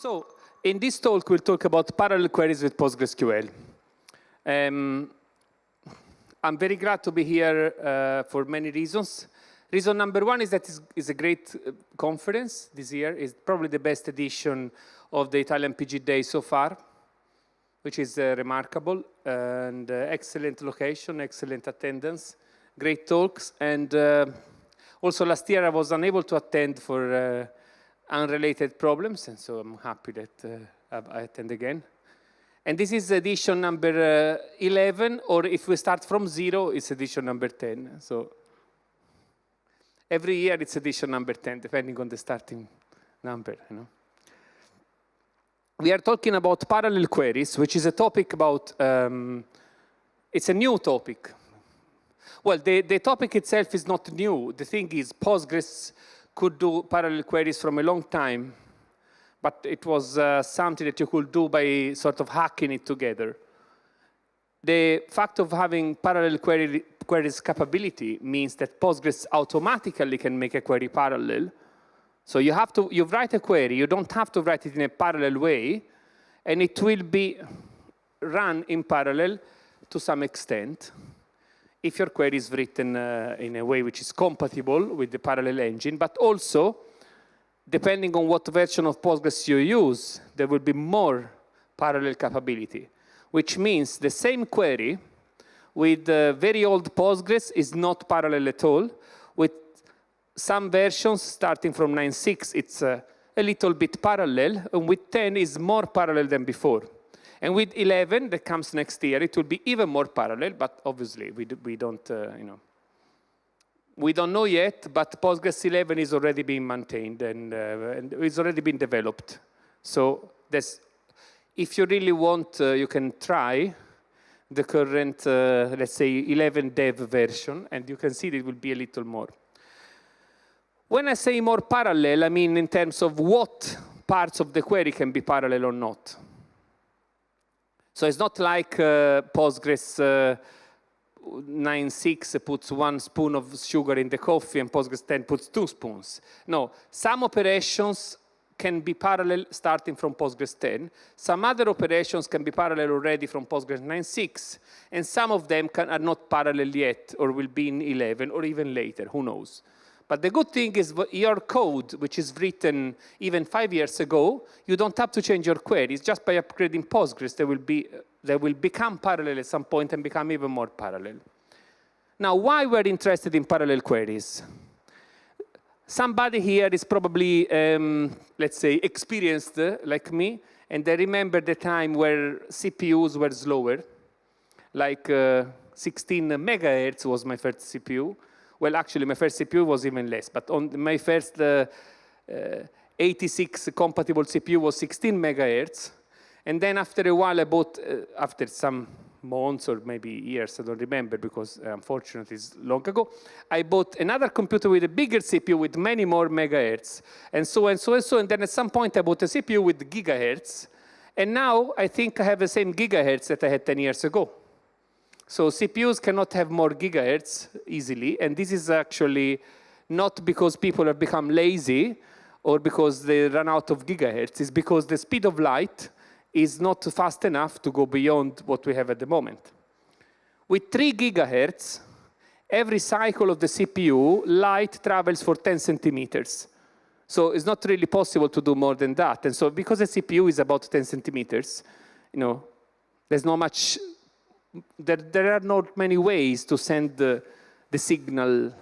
So, in this talk, we'll talk about parallel queries with PostgreSQL. I'm very glad to be here for many reasons. Reason number one is that it's a great conference this year. It's probably the best edition of the Italian PGDay so far, which is remarkable, and excellent location, excellent attendance, great talks, and also last year I was unable to attend for unrelated problems, and so I'm happy that I attend again. And this is edition number 11, or if we start from 0, it's edition number 10. So every year it's edition number 10, depending on the starting number. You know. We are talking about parallel queries, which is a topic about, it's a new topic. Well, the topic itself is not new. The thing is, Postgres could do parallel queries from a long time, but it was something that you could do by sort of hacking it together. The fact of having parallel queries capability means that Postgres automatically can make a query parallel. So you write a query, you don't have to write it in a parallel way, and it will be run in parallel to some extent if your query is written in a way which is compatible with the parallel engine, but also, depending on what version of Postgres you use, there will be more parallel capability, which means the same query with very old Postgres is not parallel at all. With some versions starting from 9.6, it's a little bit parallel, and with 10 is more parallel than before. And with 11, that comes next year, it will be even more parallel, but obviously we don't, we don't know yet, but Postgres 11 is already being maintained and it's already been developed. So if you really want, you can try the current, let's say, 11 dev version, and you can see that it will be a little more. When I say more parallel, I mean in terms of what parts of the query can be parallel or not. So it's not like Postgres 9.6 puts 1 spoon of sugar in the coffee and Postgres 10 puts 2 spoons. No, some operations can be parallel starting from Postgres 10. Some other operations can be parallel already from Postgres 9.6. And some of them are not parallel yet or will be in 11 or even later, who knows. But the good thing is your code, which is written even 5 years ago, you don't have to change your queries. Just by upgrading Postgres, they will become parallel at some point and become even more parallel. Now, why we're interested in parallel queries? Somebody here is probably, let's say, experienced like me, and they remember the time where CPUs were slower. Like 16 megahertz was my first CPU. Well, actually, my first CPU was even less, but on my first 86 compatible CPU was 16 megahertz. And then after a while, I bought, after some months or maybe years, I don't remember because unfortunately it's long ago, I bought another computer with a bigger CPU with many more megahertz, and so and so and so. And then at some point, I bought a CPU with gigahertz. And now I think I have the same gigahertz that I had 10 years ago. So CPUs cannot have more gigahertz easily, and this is actually not because people have become lazy or because they run out of gigahertz. It's because the speed of light is not fast enough to go beyond what we have at the moment. With 3 gigahertz, every cycle of the CPU, light travels for 10 centimeters. So it's not really possible to do more than that. And so because the CPU is about 10 centimeters, there's not much. There are not many ways to send the signal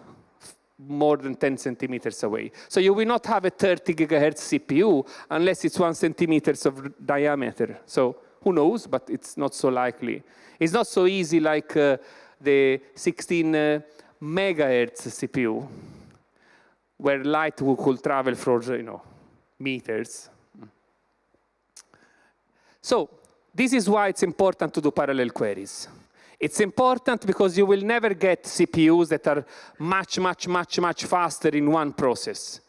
more than 10 centimeters away. So you will not have a 30 gigahertz CPU unless it's 1 centimeters of diameter. So who knows, but it's not so likely. It's not so easy like the 16 megahertz CPU, where light could travel for meters. So this is why it's important to do parallel queries. It's important because you will never get CPUs that are much, much, much, much faster in one process.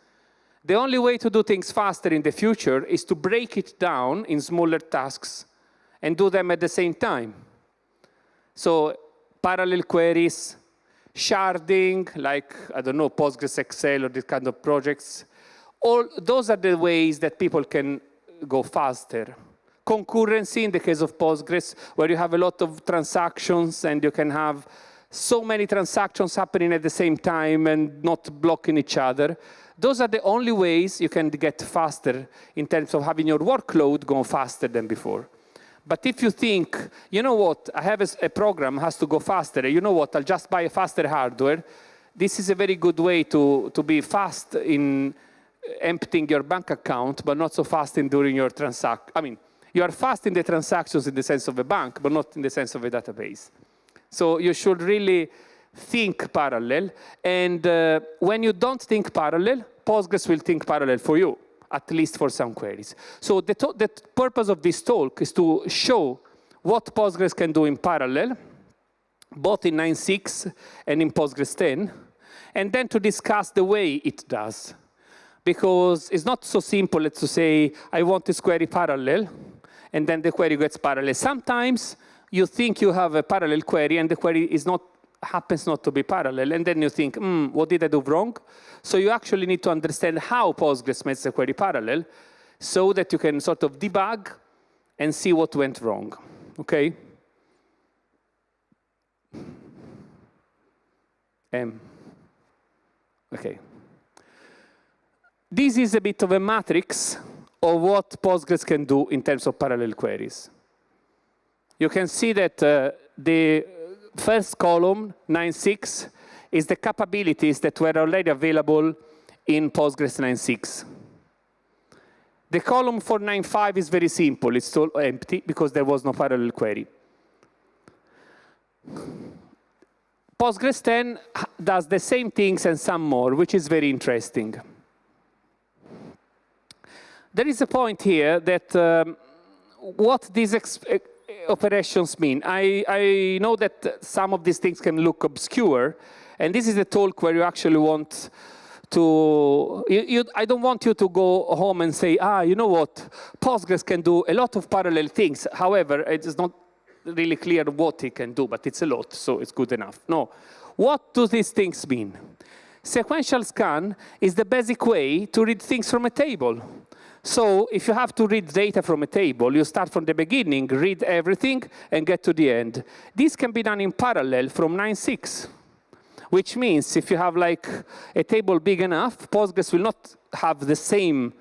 The only way to do things faster in the future is to break it down in smaller tasks and do them at the same time. So parallel queries, sharding, like, I don't know, PostgreSQL or this kind of projects, all those are the ways that people can go faster. Concurrency in the case of Postgres, where you have a lot of transactions and you can have so many transactions happening at the same time and not blocking each other. Those are the only ways you can get faster in terms of having your workload go faster than before. But if you think, you know what, I have a program has to go faster, you know what, I'll just buy a faster hardware, this is a very good way to be fast in emptying your bank account, but not so fast in doing your transaction. I mean, you are fast in the transactions in the sense of a bank, but not in the sense of a database. So you should really think parallel. And when you don't think parallel, Postgres will think parallel for you, at least for some queries. So the purpose of this talk is to show what Postgres can do in parallel, both in 9.6 and in Postgres 10, and then to discuss the way it does. Because it's not so simple as to say, I want this query parallel, and then the query gets parallel. Sometimes you think you have a parallel query, and the query happens not to be parallel, and then you think, what did I do wrong? So you actually need to understand how Postgres makes the query parallel, so that you can sort of debug and see what went wrong, okay? Okay. This is a bit of a matrix of what Postgres can do in terms of parallel queries. You can see that the first column, 9.6, is the capabilities that were already available in Postgres 9.6. The column for 9.5 is very simple. It's all empty because there was no parallel query. Postgres 10 does the same things and some more, which is very interesting. There is a point here that what these operations mean. I know that some of these things can look obscure, and this is a talk where you actually want to, I don't want you to go home and say, you know what, Postgres can do a lot of parallel things. However, it is not really clear what it can do, but it's a lot, so it's good enough. No. What do these things mean? Sequential scan is the basic way to read things from a table. So if you have to read data from a table, you start from the beginning, read everything, and get to the end. This can be done in parallel from 9.6, which means if you have like a table big enough, Postgres will not have the same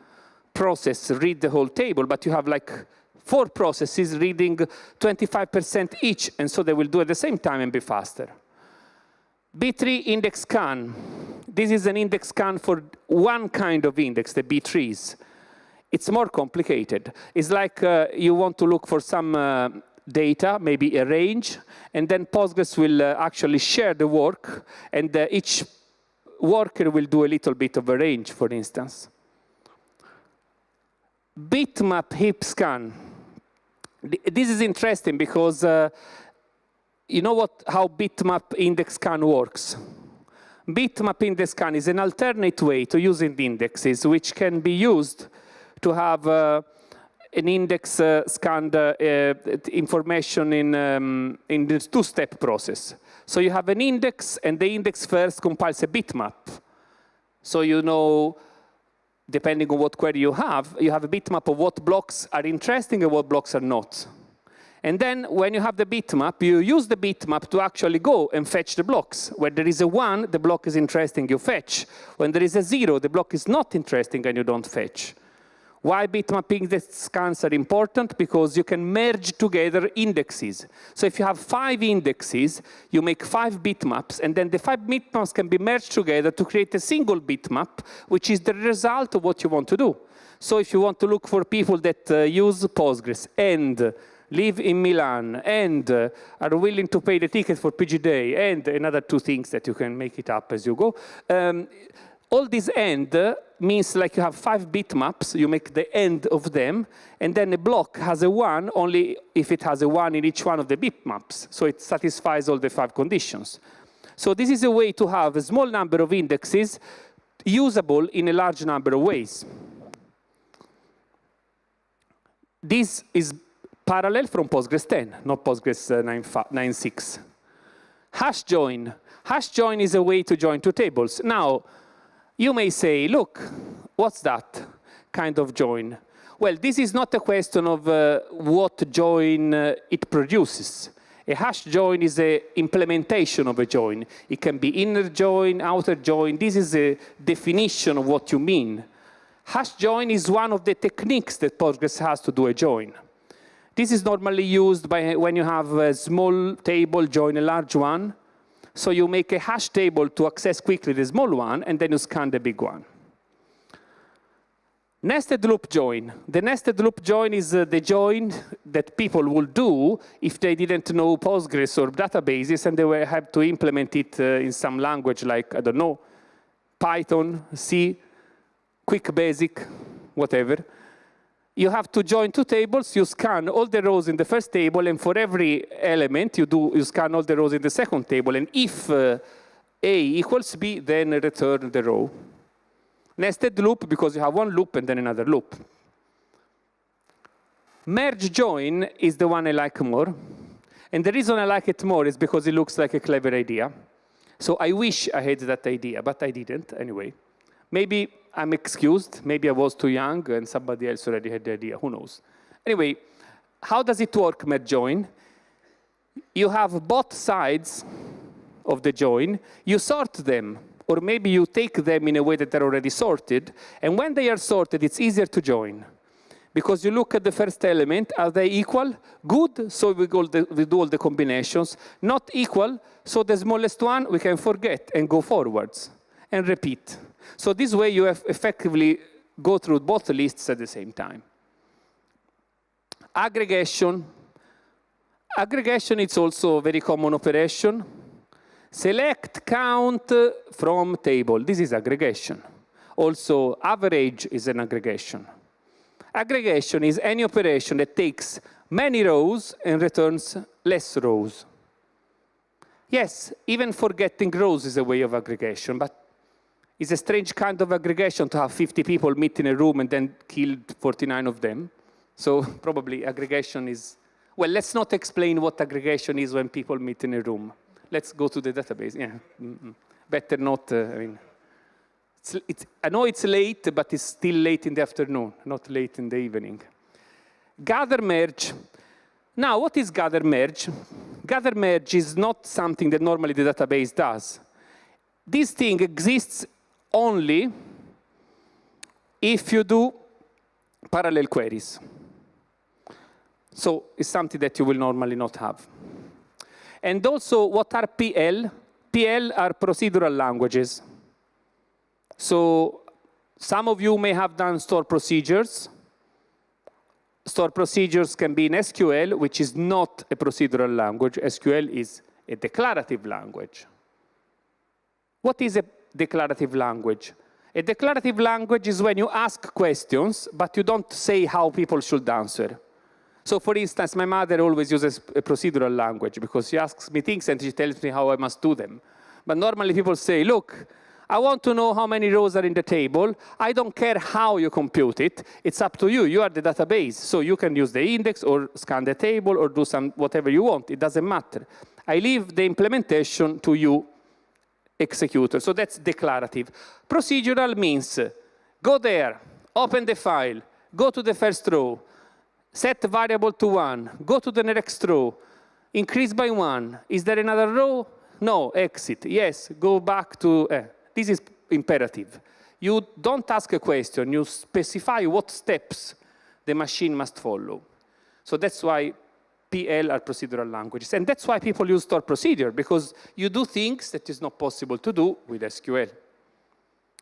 process read the whole table, but you have like 4 processes reading 25% each, and so they will do at the same time and be faster. B3 index scan. This is an index scan for one kind of index, the B3s. It's more complicated. It's like you want to look for some data, maybe a range, and then Postgres will actually share the work, and each worker will do a little bit of a range, for instance. Bitmap Hip Scan. This is interesting because you know how bitmap index scan works? Bitmap index scan is an alternate way to using the indexes, which can be used to have an index scanned information in the 2-step process. So you have an index, and the index first compiles a bitmap. So you know, depending on what query you have a bitmap of what blocks are interesting and what blocks are not. And then when you have the bitmap, you use the bitmap to actually go and fetch the blocks. When there is a 1, the block is interesting, you fetch. When there is a 0, the block is not interesting and you don't fetch. Why bitmap index scans are important? Because you can merge together indexes. So if you have 5 indexes, you make 5 bitmaps, and then the 5 bitmaps can be merged together to create a single bitmap, which is the result of what you want to do. So if you want to look for people that use Postgres and live in Milan and are willing to pay the ticket for PGDay and another 2 things that you can make it up as you go, all this end means like you have 5 bitmaps, you make the end of them, and then a block has a 1 only if it has a 1 in each one of the bitmaps. So it satisfies all the 5 conditions. So this is a way to have a small number of indexes usable in a large number of ways. This is parallel from Postgres 10, not Postgres 9.6. Hash join. Hash join is a way to join 2 tables. Now, you may say, look, what's that kind of join? Well, this is not a question of what join it produces. A hash join is an implementation of a join. It can be inner join, outer join. This is a definition of what you mean. Hash join is one of the techniques that Postgres has to do a join. This is normally used by when you have a small table join a large one. So you make a hash table to access quickly the small one, and then you scan the big one. Nested loop join. The nested loop join is the join that people will do if they didn't know Postgres or databases and they will have to implement it in some language like, I don't know, Python, C, Quick Basic, whatever. You have to join two tables. You scan all the rows in the first table, and for every element, you scan all the rows in the second table. And if A equals B, then return the row. Nested loop, because you have one loop and then another loop. Merge join is the one I like more. And the reason I like it more is because it looks like a clever idea. So I wish I had that idea, but I didn't anyway. Maybe I'm excused. Maybe I was too young and somebody else already had the idea. Who knows? Anyway, how does it work, merge join? You have both sides of the join. You sort them. Or maybe you take them in a way that they're already sorted. And when they are sorted, it's easier to join. Because you look at the first element, are they equal? Good, so we do all the combinations. Not equal, so the smallest one we can forget and go forwards and repeat. So this way you have effectively go through both lists at the same time. Aggregation. Aggregation is also a very common operation. Select count from table. This is aggregation. Also, average is an aggregation. Aggregation is any operation that takes many rows and returns less rows. Yes, even forgetting rows is a way of aggregation, but it's a strange kind of aggregation to have 50 people meet in a room and then kill 49 of them. So probably aggregation is, well, let's not explain what aggregation is when people meet in a room. Let's go to the database. Yeah, better not. I mean, I know it's late, but it's still late in the afternoon, not late in the evening. Gather merge. Now, what is gather merge? Gather merge is not something that normally the database does. This thing exists only if you do parallel queries. So it's something that you will normally not have. And also, what are PL? PL are procedural languages. So some of you may have done store procedures. Store procedures can be in SQL, which is not a procedural language. SQL is a declarative language. What is a declarative language? A declarative language is when you ask questions, but you don't say how people should answer. So for instance, my mother always uses a procedural language because she asks me things and she tells me how I must do them. But normally people say, look, I want to know how many rows are in the table. I don't care how you compute it. It's up to you. You are the database. So you can use the index or scan the table or do whatever you want. It doesn't matter. I leave the implementation to you, executor. So that's declarative. Procedural means go there, open the file, go to the first row, set variable to 1, go to the next row, increase by 1. Is there another row? No, exit. Yes, go back to, this is imperative. You don't ask a question, you specify what steps the machine must follow. So that's why PL are procedural languages. And that's why people use store procedure, because you do things that is not possible to do with SQL.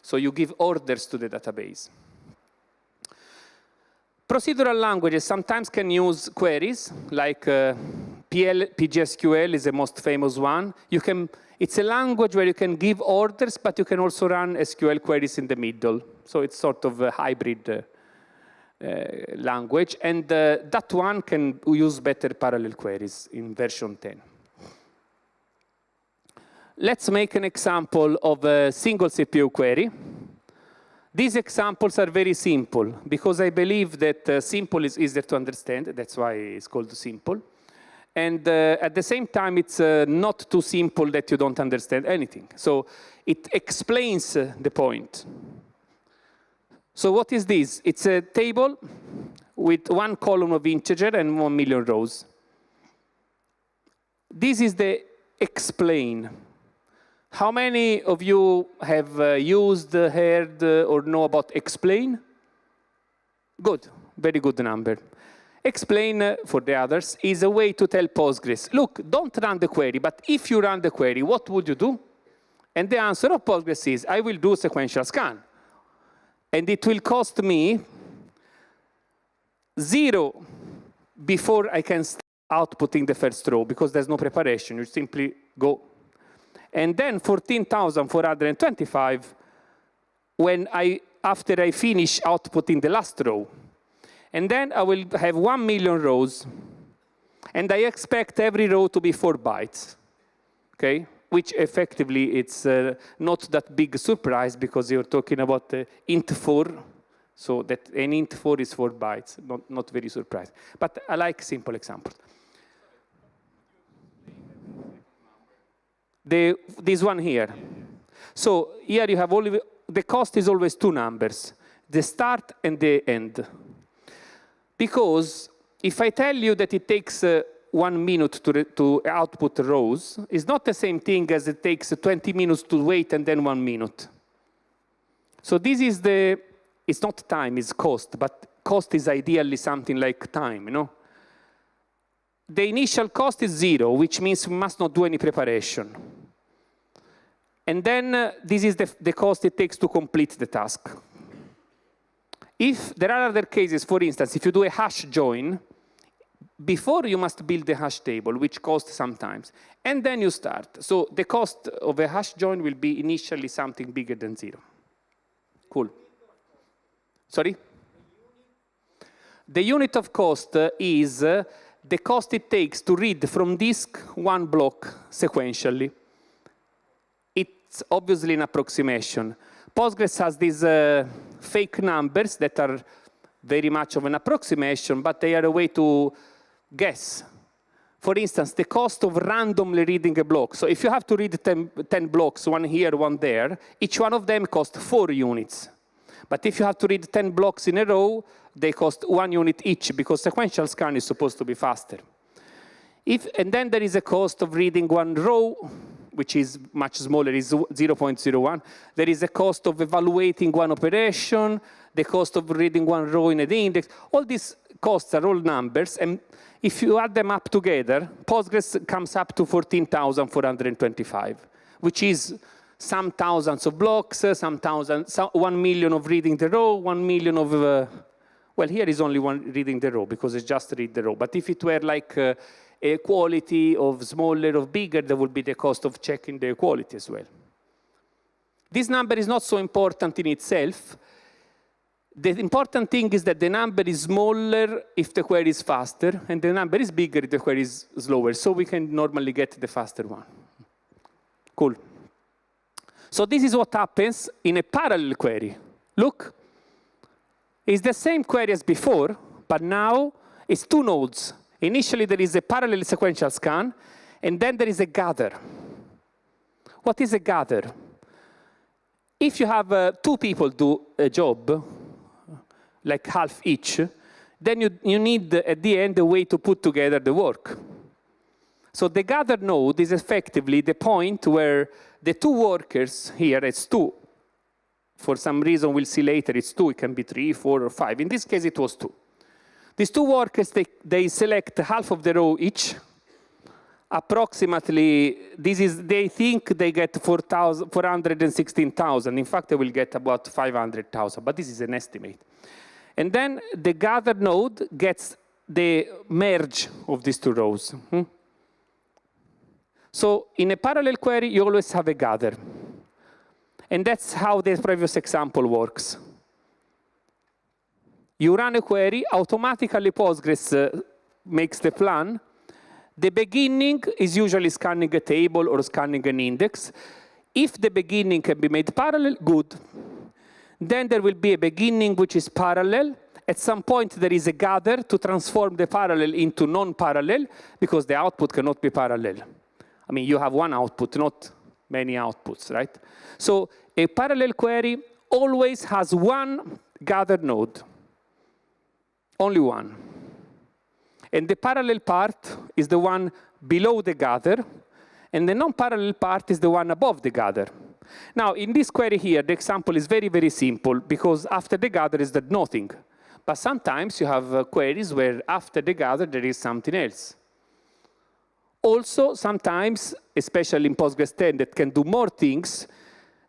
So you give orders to the database. Procedural languages sometimes can use queries, like PGSQL is the most famous one. It's a language where you can give orders, but you can also run SQL queries in the middle. So it's sort of a hybrid language. And that one can use better parallel queries in version 10. Let's make an example of a single CPU query. These examples are very simple, because I believe that simple is easier to understand. That's why it's called simple. And at the same time, it's not too simple that you don't understand anything. So it explains the point. So what is this? It's a table with 1 column of integer and 1 million rows. This is the explain. How many of you have used, heard, or know about explain? Good, very good number. Explain, for the others, is a way to tell Postgres, look, don't run the query, but if you run the query, what would you do? And the answer of Postgres is, I will do sequential scan. And it will cost me 0 before I can start outputting the first row, because there's no preparation. You simply go. And then 14,425 after I finish outputting the last row. And then I will have 1 million rows. And I expect every row to be 4 bytes. Okay? Which effectively, it's not that big a surprise, because you're talking about int 4. So that an int 4 is 4 bytes. Not very surprising. But I like simple examples. This one here. So here you have the cost is always 2 numbers, the start and the end. Because if I tell you that it takes 1 minute to output rows, it's not the same thing as it takes 20 minutes to wait and then 1 minute. So this is it's not time, it's cost, but cost is ideally something like time, you know? The initial cost is 0, which means we must not do any preparation. And then this is the cost it takes to complete the task. If there are other cases, for instance, if you do a hash join, before you must build the hash table, which costs sometimes, and then you start. So the cost of a hash join will be initially something bigger than 0. Cool. Sorry? The unit of cost is the cost it takes to read from disk 1 block sequentially. It's obviously an approximation. Postgres has these fake numbers that are very much of an approximation, but they are a way to guess. For instance, the cost of randomly reading a block. So if you have to read 10 blocks, 1 here, 1 there, each one of them costs 4 units. But if you have to read 10 blocks in a row, they cost 1 unit each, because sequential scan is supposed to be faster. And then there is a cost of reading 1 row, which is much smaller, is 0.01. There is a cost of evaluating 1 operation, the cost of reading 1 row in an index. All these costs are all numbers, and if you add them up together, Postgres comes up to 14,425, which is some thousands of blocks, 1 million of reading the row, 1 million of, well, here is only 1 reading the row, because it's just read the row. But if it were like a quality of smaller or bigger, there would be the cost of checking the quality as well. This number is not so important in itself. The important thing is that the number is smaller if the query is faster, and the number is bigger if the query is slower. So we can normally get the faster one. Cool. So this is what happens in a parallel query. Look, it's the same query as before, but now it's 2 nodes. Initially, there is a parallel sequential scan, and then there is a gather. What is a gather? If you have 2 people do a job, like half each, then you need, at the end, a way to put together the work. So the gather node is effectively the point where the 2 workers here, it's 2. For some reason, we'll see later, it's 2. It can be 3, 4, or 5. In this case, it was 2. These 2 workers, they select half of the row each. Approximately, they think they get 416,000. In fact, they will get about 500,000, but this is an estimate. And then the gather node gets the merge of these 2 rows. So in a parallel query, you always have a gather. And that's how the previous example works. You run a query, automatically Postgres makes the plan. The beginning is usually scanning a table or scanning an index. If the beginning can be made parallel, good. Then there will be a beginning which is parallel. At some point, there is a gather to transform the parallel into non-parallel, because the output cannot be parallel. I mean, you have 1 output, not many outputs, right? So a parallel query always has 1 gather node. only one. And the parallel part is the one below the gather, and the non-parallel part is the one above the gather. Now, in this query here, the example is very, very simple, because after the gather is the nothing. But sometimes you have queries where after the gather there is something else. Also, sometimes, especially in Postgres 10 that can do more things,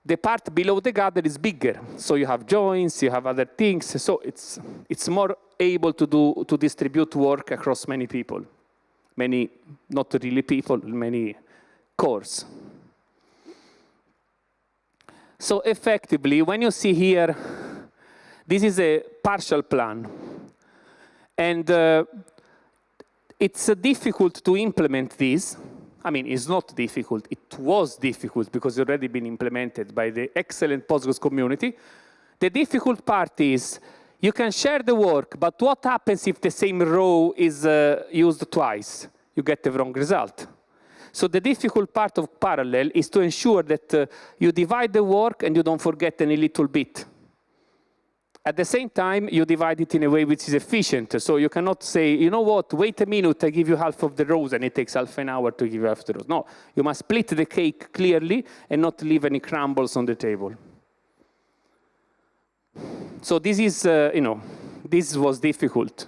the part below the gather is bigger. So you have joins, you have other things. So it's more able to distribute work across many people. Many, not really people, many cores. So effectively, when you see here, this is a partial plan. And it's difficult to implement this. I mean, it's not difficult. It was difficult because it's already been implemented by the excellent Postgres community. The difficult part is you can share the work, but what happens if the same row is used twice? You get the wrong result. So the difficult part of parallel is to ensure that you divide the work and you don't forget any little bit. At the same time, you divide it in a way which is efficient. So you cannot say, you know what, wait a minute, I give you half of the rows, and it takes half an hour to give you half the rows. No, you must split the cake clearly and not leave any crumbles on the table. So this is, this was difficult.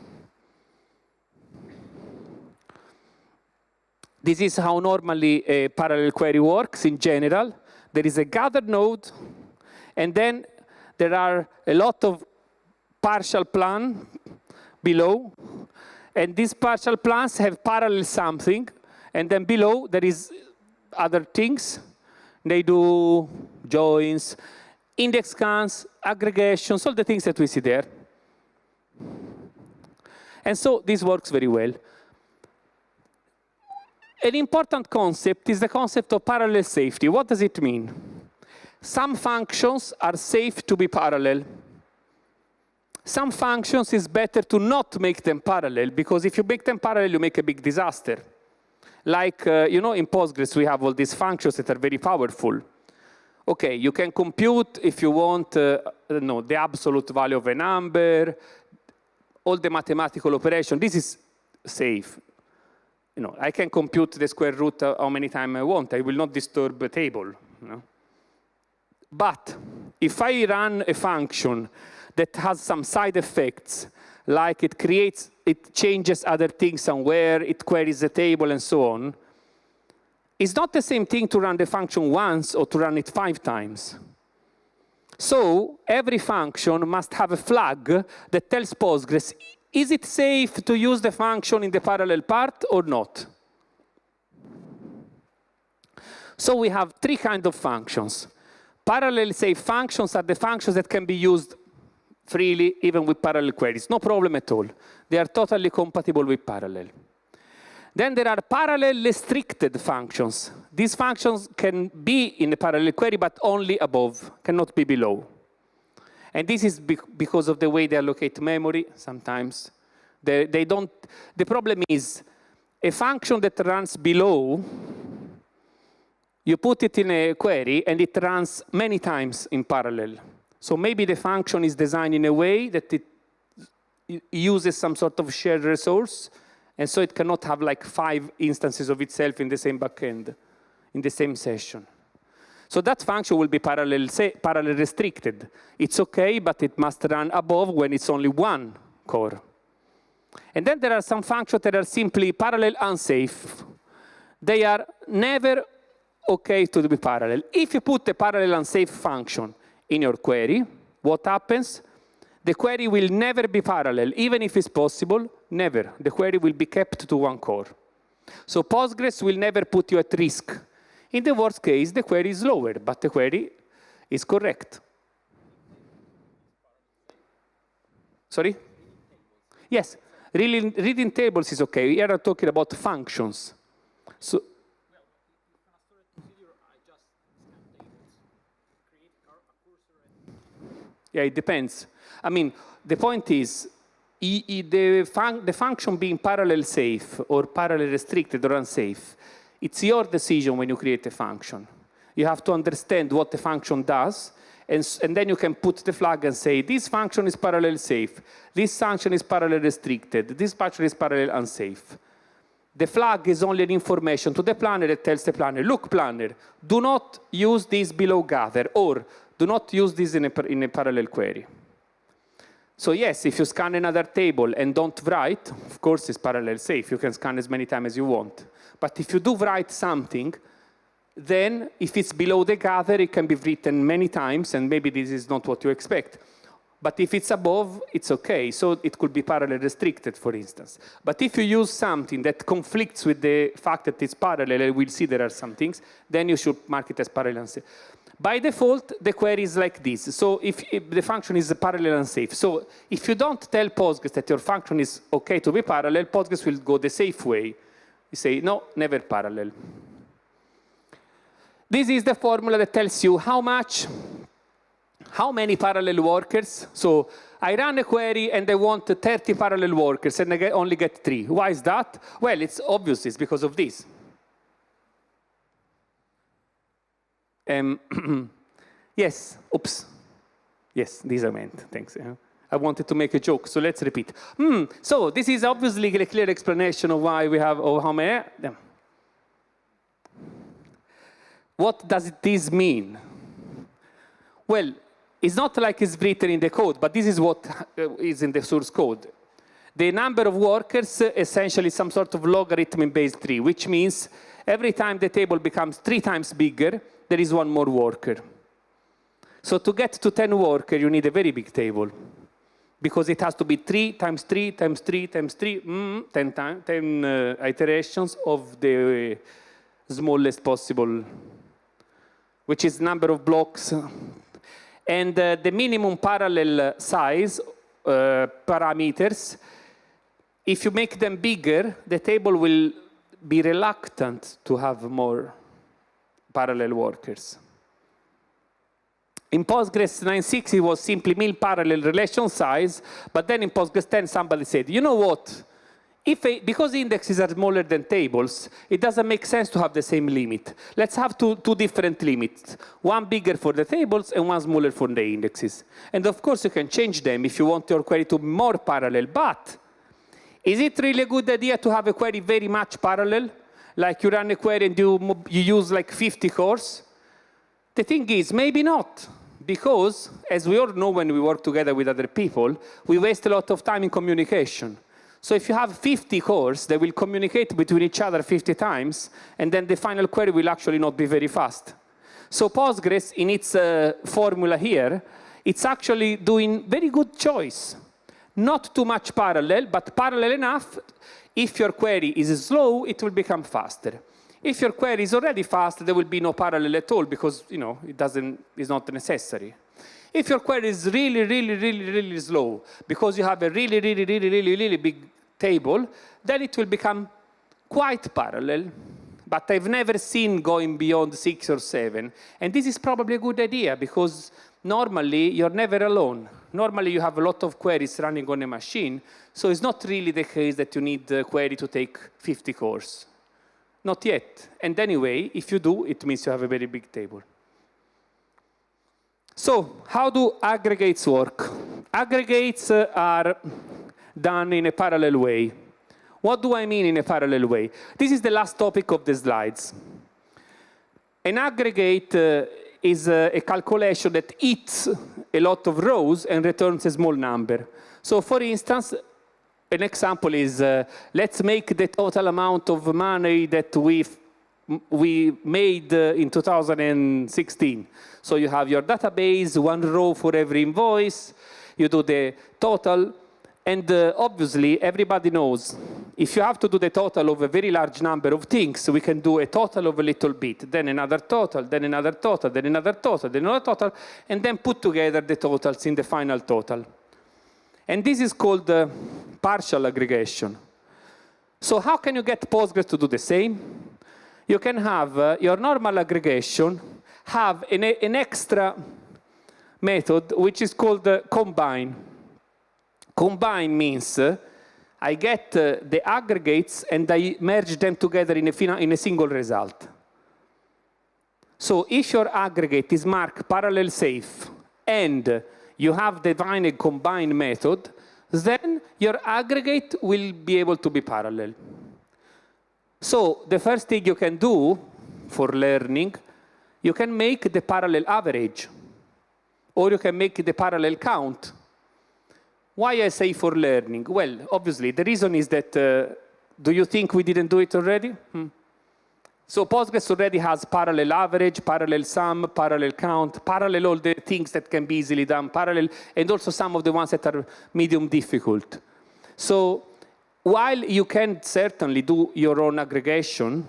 This is how normally a parallel query works in general. There is a gather node, and then there are a lot of partial plan below, and these partial plans have parallel something, and then below there is other things. They do joins, index scans, aggregations, all the things that we see there. And so this works very well. An important concept is the concept of parallel safety. What does it mean? Some functions are safe to be parallel. Some functions is better to not make them parallel, because if you make them parallel, you make a big disaster. Like, in Postgres, we have all these functions that are very powerful. Okay, you can compute, if you want, the absolute value of a number, all the mathematical operation. This is safe. I can compute the square root how many times I want. I will not disturb a table. But if I run a function that has some side effects, like it changes other things somewhere, it queries the table, and so on, it's not the same thing to run the function once or to run it 5 times. So every function must have a flag that tells Postgres, is it safe to use the function in the parallel part or not? So we have 3 kinds of functions. Parallel safe functions are the functions that can be used freely, even with parallel queries. No problem at all. They are totally compatible with parallel. Then there are parallel restricted functions. These functions can be in a parallel query, but only above, cannot be below. And this is because of the way they allocate memory sometimes. They don't. The problem is a function that runs below, you put it in a query, and it runs many times in parallel. So maybe the function is designed in a way that it uses some sort of shared resource, and so it cannot have like 5 instances of itself in the same backend, in the same session. So that function will be parallel restricted. It's OK, but it must run above when it's only one core. And then there are some functions that are simply parallel unsafe. They are never OK to be parallel. If you put a parallel unsafe function in your query, what happens? The query will never be parallel, even if it's possible, never. The query will be kept to one core. So Postgres will never put you at risk. In the worst case, the query is lower, but the query is correct. Sorry? Yes, reading tables is OK. Here I'm talking about functions. So, yeah, it depends. I mean, the point is, the function being parallel safe or parallel restricted or unsafe, it's your decision when you create a function. You have to understand what the function does, And then you can put the flag and say, this function is parallel safe, this function is parallel restricted, this function is parallel unsafe. The flag is only an information to the planner that tells the planner, look, planner, do not use this below gather, or do not use this in a parallel query. So yes, if you scan another table and don't write, of course it's parallel safe. You can scan as many times as you want. But if you do write something, then if it's below the gather, it can be written many times, and maybe this is not what you expect. But if it's above, it's OK. So it could be parallel restricted, for instance. But if you use something that conflicts with the fact that it's parallel, and we'll see there are some things, then you should mark it as parallel unsafe. By default, the query is like this. So if the function is parallel unsafe. So if you don't tell Postgres that your function is OK to be parallel, Postgres will go the safe way. You say, no, never parallel. This is the formula that tells you how many parallel workers. So I run a query and I want 30 parallel workers and I only get 3. Why is that? Well, it's obvious. It's because of this. Yes, oops. Yes, these I meant, thanks. I wanted to make a joke, so let's repeat. So this is obviously a clear explanation of why we have, how many. What does this mean? Well, it's not like it's written in the code, but this is what is in the source code. The number of workers essentially some sort of logarithm in base 3, which means every time the table becomes 3 times bigger, there is 1 more worker. So to get to 10 workers, you need a very big table, because it has to be 3 times 3 times 3 times 3, 10 iterations of the smallest possible, which is number of blocks. And the minimum parallel size parameters, if you make them bigger, the table will be reluctant to have more parallel workers. In Postgres 9.6, it was simply mil parallel relation size, but then in Postgres 10, somebody said, you know what? Because indexes are smaller than tables, it doesn't make sense to have the same limit. Let's have two different limits, one bigger for the tables and one smaller for the indexes. And of course, you can change them if you want your query to be more parallel, but is it really a good idea to have a query very much parallel? Like you run a query and you use like 50 cores? The thing is, maybe not. Because, as we all know when we work together with other people, we waste a lot of time in communication. So if you have 50 cores, they will communicate between each other 50 times, and then the final query will actually not be very fast. So Postgres, in its formula here, it's actually doing very good choice. Not too much parallel, but parallel enough. If your query is slow, it will become faster. If your query is already fast, there will be no parallel at all, because it's not necessary. If your query is really slow, because you have a really big table, then it will become quite parallel. But I've never seen going beyond 6 or 7. And this is probably a good idea, because normally you're never alone. Normally you have a lot of queries running on a machine, so it's not really the case that you need a query to take 50 cores. Not yet. And anyway, if you do, it means you have a very big table. So how do aggregates work? Aggregates are done in a parallel way. What do I mean in a parallel way? This is the last topic of the slides. An aggregate is a calculation that eats a lot of rows and returns a small number. So for instance, an example is, let's make the total amount of money that we made in 2016. So you have your database, 1 row for every invoice, you do the total, and obviously everybody knows, if you have to do the total of a very large number of things, we can do a total of a little bit, then another total, then another total, then another total, then another total, and then put together the totals in the final total. And this is called partial aggregation. So how can you get Postgres to do the same? You can have your normal aggregation have an extra method which is called combine. Combine means I get the aggregates and I merge them together in a single result. So if your aggregate is marked parallel safe and you have defined a combined method, then your aggregate will be able to be parallel. So the first thing you can do for learning, you can make the parallel average, or you can make the parallel count. Why I say for learning? Well, obviously, the reason is that, do you think we didn't do it already? So Postgres already has parallel average, parallel sum, parallel count, parallel all the things that can be easily done, parallel, and also some of the ones that are medium difficult. So while you can certainly do your own aggregation,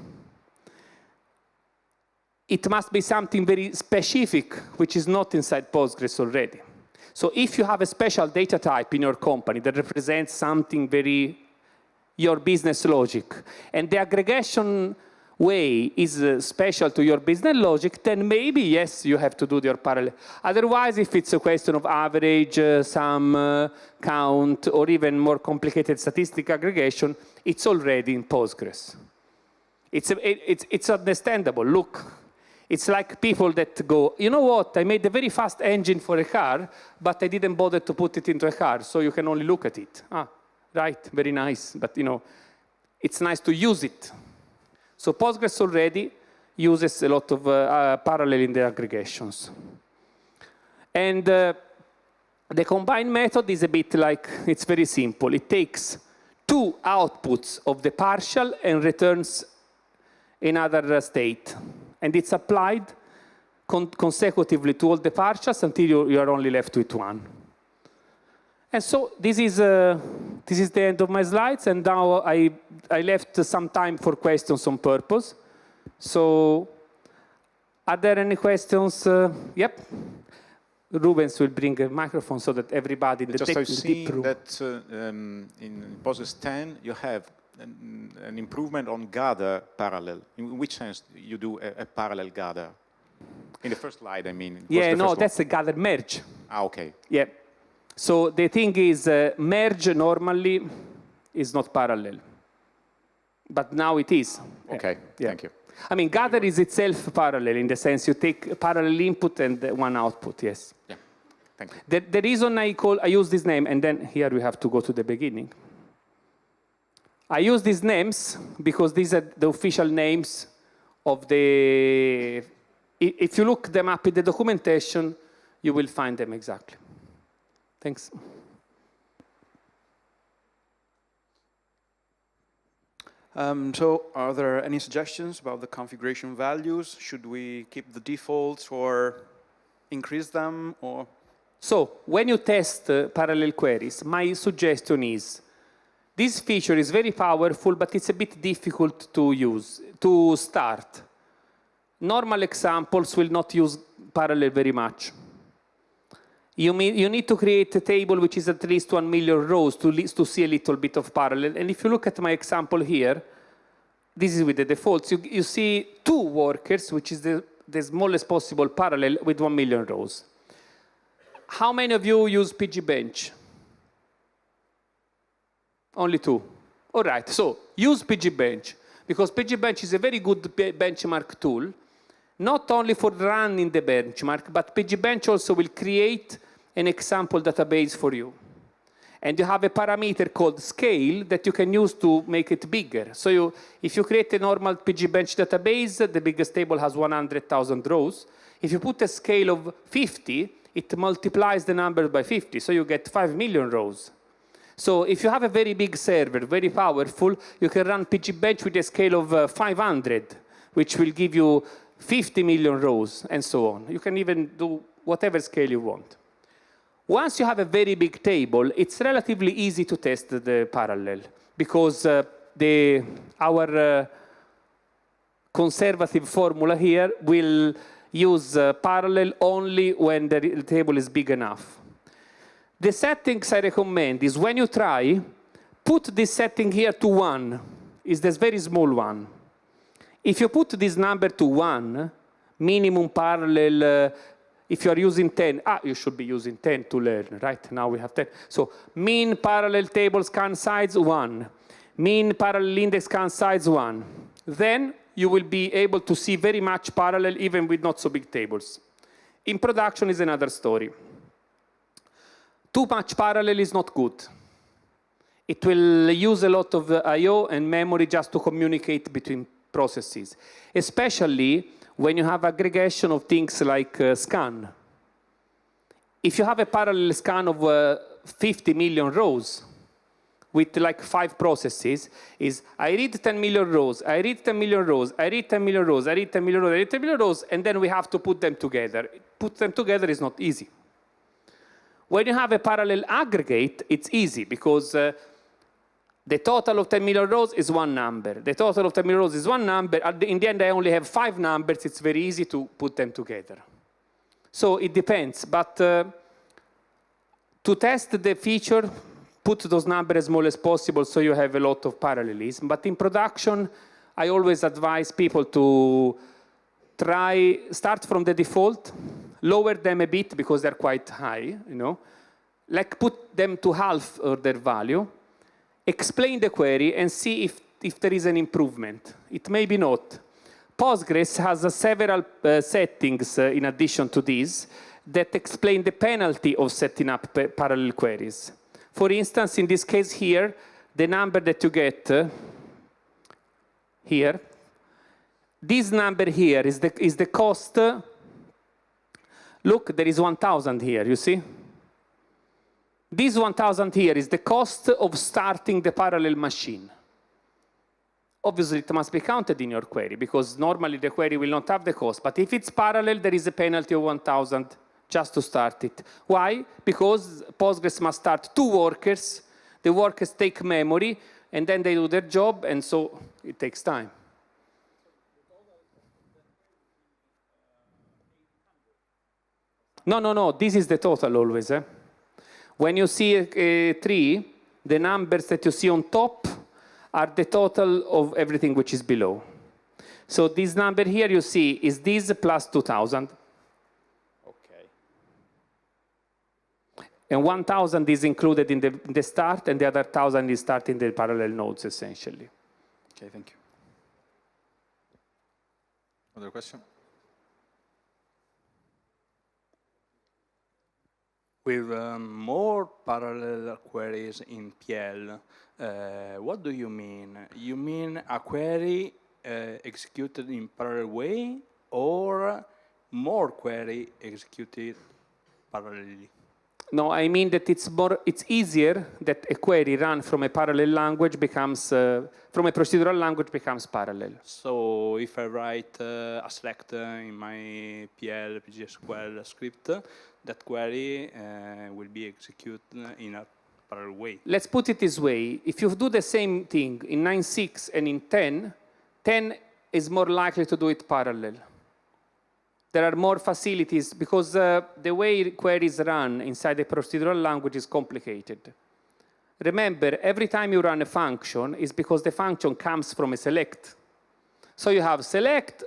it must be something very specific, which is not inside Postgres already. So if you have a special data type in your company that represents something very, your business logic, and the aggregation way is special to your business logic, then maybe, yes, you have to do your parallel. Otherwise, if it's a question of average, sum, count, or even more complicated statistic aggregation, it's already in Postgres. It's understandable. Look, it's like people that go, you know what, I made a very fast engine for a car, but I didn't bother to put it into a car, so you can only look at it. Ah, right, very nice, but you know, it's nice to use it. So Postgres already uses a lot of parallel in the aggregations. And the combined method is a bit like, it's very simple. It takes two outputs of the partial and returns another state. And it's applied consecutively to all the partials until you are only left with one. And so this is the end of my slides, and now I left some time for questions on purpose. So are there any questions? Yep. Rubens will bring a microphone so that everybody in the Just I've seen room. that in Postgres 10 you have an improvement on gather parallel. In which sense you do a parallel gather? In the first slide, I mean. Yeah, no, that's a gather merge. Ah, okay. Yeah. So the thing is, merge normally is not parallel. But now it is. Okay, yeah. Thank you. I mean, gather is itself parallel in the sense you take a parallel input and one output, yes. Yeah, thank you. The reason I use this name, and then here we have to go to the beginning. I use these names because these are the official names of the, if you look them up in the documentation, you will find them exactly. Thanks. So are there any suggestions about the configuration values? Should we keep the defaults or increase them? Or? So when you test parallel queries, my suggestion is, this feature is very powerful, but it's a bit difficult to use, to start. Normal examples will not use parallel very much. You need to create a table which is at least 1 million rows to see a little bit of parallel. And if you look at my example here, this is with the defaults. You see 2 workers, which is the smallest possible parallel with 1 million rows. How many of you use PGBench? Only 2. All right, so use PGBench, because PGBench is a very good benchmark tool, not only for running the benchmark, but PGBench also will create an example database for you. And you have a parameter called scale that you can use to make it bigger. So if you create a normal PGBench database, the biggest table has 100,000 rows. If you put a scale of 50, it multiplies the number by 50, so you get 5 million rows. So if you have a very big server, very powerful, you can run PGBench with a scale of 500, which will give you 50 million rows, and so on. You can even do whatever scale you want. Once you have a very big table, it's relatively easy to test the parallel, because our conservative formula here will use parallel only when the table is big enough. The settings I recommend is when you try, put this setting here to 1, is this very small one. If you put this number to 1, minimum parallel, if you are using 10, you should be using 10 to learn, right? Now we have 10. So mean parallel table scan size 1, mean parallel index scan size 1. Then you will be able to see very much parallel even with not so big tables. In production is another story. too much parallel is not good. It will use a lot of I/O and memory just to communicate between processes, especially when you have aggregation of things like scan. If you have a parallel scan of 50 million rows with like 5 processes, is I read 10 million rows, I read 10 million rows, I read 10 million rows, I read 10 million rows, I read 10 million rows, and then we have to put them together. Put them together is not easy. When you have a parallel aggregate, it's easy because the total of 10 million rows is one number. The total of 10 million rows is one number. In the end, I only have 5 numbers. It's very easy to put them together. So it depends. But to test the feature, put those numbers as small as possible so you have a lot of parallelism. But in production, I always advise people to start from the default, lower them a bit because they're quite high, you know. Like put them to half of their value, explain the query and see if there is an improvement. It may be not. Postgres has several settings in addition to these that explain the penalty of setting up parallel queries. For instance, in this case here, the number that you get here, this number here is the cost. Look, there is 1,000 here, you see? This 1,000 here is the cost of starting the parallel machine. Obviously, it must be counted in your query, because normally the query will not have the cost. But if it's parallel, there is a penalty of 1,000 just to start it. Why? Because Postgres must start 2 workers. The workers take memory, and then they do their job, and so it takes time. No, this is the total always. When you see a tree, the numbers that you see on top are the total of everything which is below. So this number here you see is this plus 2,000. Okay. And 1,000 is included in the start, and the other 1,000 is starting the parallel nodes, essentially. Okay, thank you. Other question? With more parallel queries in PL, what do you mean? You mean a query executed in parallel way, or more query executed parallelly? No, I mean that it's easier that a query run from a parallel language becomes, from a procedural language becomes parallel. So if I write a select in my PL PGSQL script, that query will be executed in a parallel way. Let's put it this way. If you do the same thing in 9.6 and in 10, 10 is more likely to do it parallel. There are more facilities because the way queries run inside the procedural language is complicated. Remember, every time you run a function is because the function comes from a select. So you have select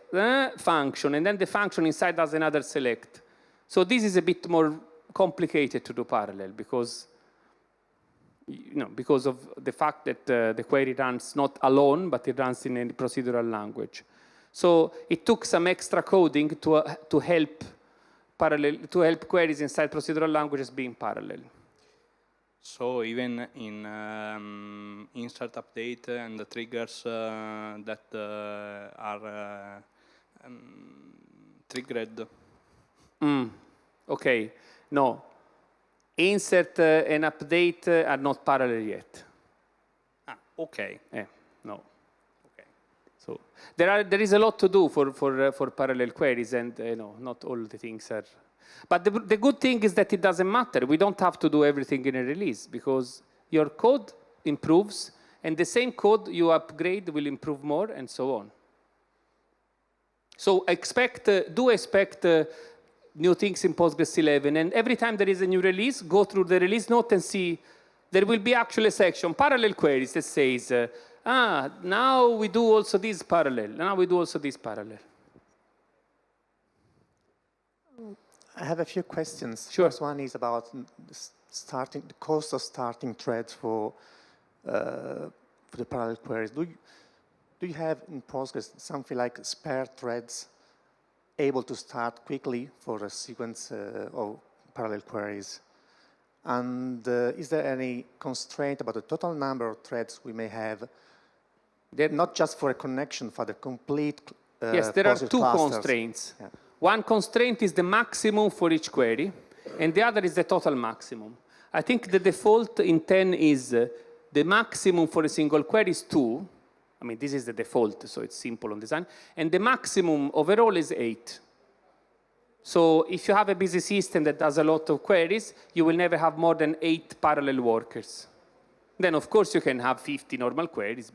function, and then the function inside does another select. So this is a bit more complicated to do parallel because, because of the fact that the query runs not alone, but it runs in a procedural language. So it took some extra coding to help queries inside procedural languages being parallel. So even in insert update and the triggers that are triggered. Okay, no. Insert and update are not parallel yet. Okay. No. Okay. So there is a lot to do for parallel queries, and not all the things are. But the good thing is that it doesn't matter. We don't have to do everything in a release because your code improves, and the same code you upgrade will improve more, and so on. So do expect new things in Postgres 11, and every time there is a new release, go through the release note and see there will be actually a section, parallel queries, that says, now we do also this parallel, now we do also this parallel. I have a few questions. Sure. First one is about the cost of starting threads for the parallel queries. Do you have in Postgres something like spare threads able to start quickly for a sequence of parallel queries? And is there any constraint about the total number of threads we may have? They're not just for a connection, for the complete yes, there are Postgres two clusters. constraints. Yeah. One constraint is the maximum for each query, and the other is the total maximum. I think the default in 10 is the maximum for a single query is 2. I mean, this is the default, so it's simple on design. And the maximum overall is 8. So if you have a busy system that does a lot of queries, you will never have more than 8 parallel workers. Then, of course, you can have 50 normal queries,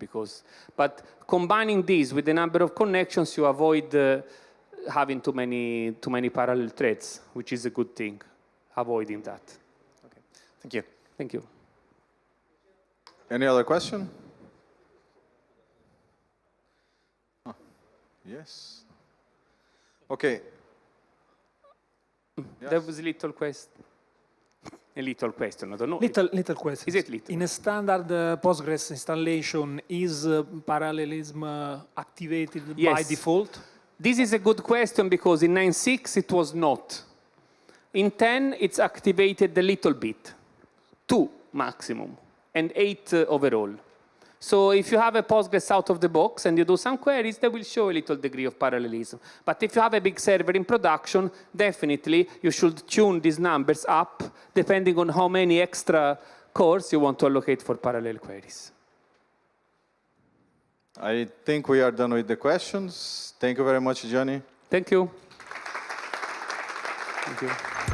but combining these with the number of connections, you avoid having too many parallel threads, which is a good thing, avoiding that. Okay. Thank you. Thank you. Any other question? Oh, yes. Okay. Yes. There was a little question. A little question, I don't know. Little question. Is it little? In a standard Postgres installation, is parallelism activated by Yes. default? This is a good question because in 9.6 it was not. In 10 it's activated a little bit, 2 maximum, and 8 overall. So if you have a Postgres out of the box and you do some queries, they will show a little degree of parallelism. But if you have a big server in production, definitely you should tune these numbers up depending on how many extra cores you want to allocate for parallel queries. I think we are done with the questions. Thank you very much, Gianni. Thank you. Thank you.